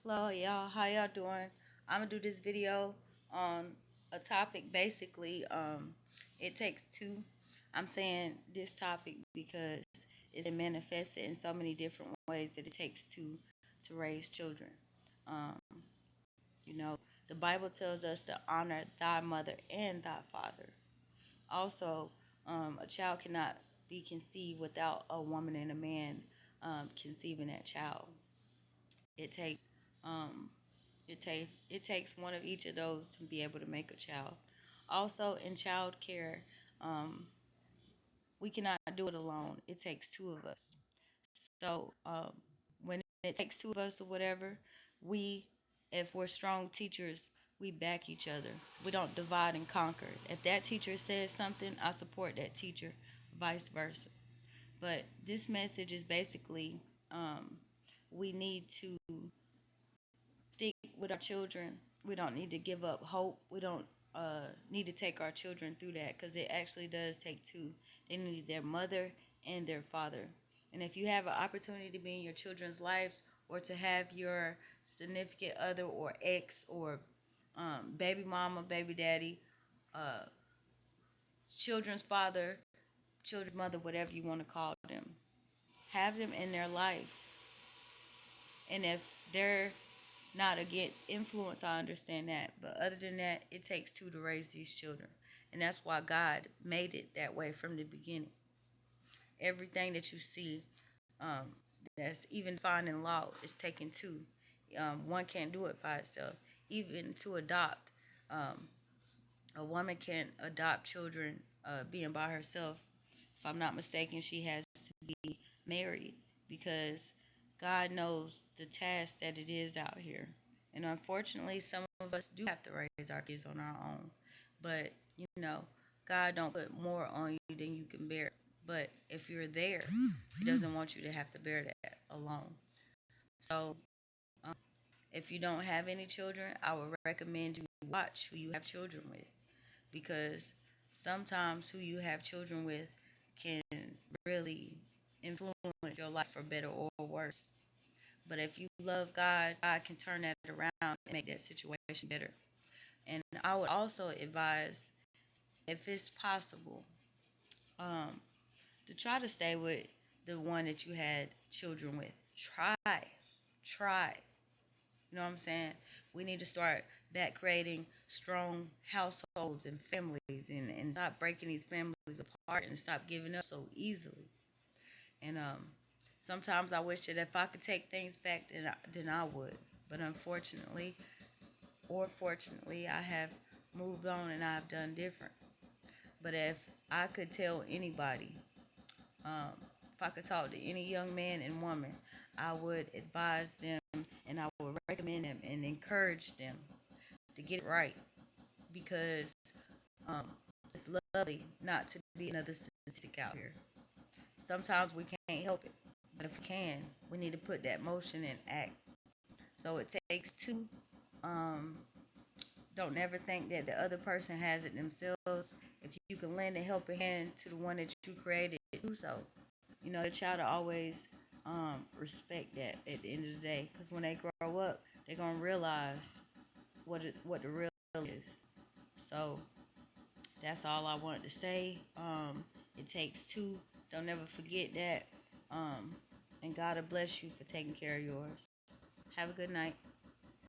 Hello, y'all. How y'all doing? I'm gonna do this video on a topic. Basically, it takes two. I'm saying this topic because it's manifested in so many different ways that it takes two to raise children. Um, you know, the Bible tells us to honor thy mother and thy father. Also, a child cannot be conceived without a woman and a man conceiving that child. It takes um, it takes one of each of those to be able to make a child. Also, in child care, um, we cannot do it alone. It takes two of us. So when it takes two of us or whatever, we, if we're strong teachers, we back each other. We don't divide and conquer. If that teacher says something, I support that teacher, vice versa. But this message is basically we need to stick with our children. We don't need to give up hope. We don't need to take our children through that because it actually does take two. They need their mother and their father. And if you have an opportunity to be in your children's lives or to have your significant other or ex or baby mama, baby daddy, children's father, children's mother, whatever you want to call them, have them in their life. And if they're not against influence, I understand that. But other than that, it takes two to raise these children. And that's why God made it that way from the beginning. Everything that you see um, that's even found in law is taken two. One can't do it by itself. Even to adopt, um, a woman can't adopt children being by herself. If I'm not mistaken, she has to be married because God knows the task that it is out here. And unfortunately, some of us do have to raise our kids on our own. But, God don't put more on you than you can bear. But if you're there, He doesn't want you to have to bear that alone. So, um, if you don't have any children, I would recommend you watch who you have children with because sometimes who you have children with can really influence your life for better or worse. But if you love God, God can turn that around and make that situation better. And I would also advise, if it's possible, um, to try to stay with the one that you had children with. Try. You know what I'm saying? We need to start back creating strong households and families and stop breaking these families apart and stop giving up so easily. And sometimes I wish that if I could take things back, then I would. But unfortunately, or fortunately, I have moved on and I've done different. But if I could tell anybody, um, if I could talk to any young man and woman, I would advise them and I would recommend them and encourage them to get it right because um, it's lovely not to be another statistic out here. Sometimes we can't help it, but if we can, we need to put that motion in act. So it takes two. Um, don't never think that the other person has it themselves. If you can lend a helping hand to the one that you created, do so. The child will always respect that at the end of the day, because when they grow up, they're gonna realize what the real is. So that's all I wanted to say. It takes two. Don't ever forget that. And God will bless you for taking care of yours. Have a good night.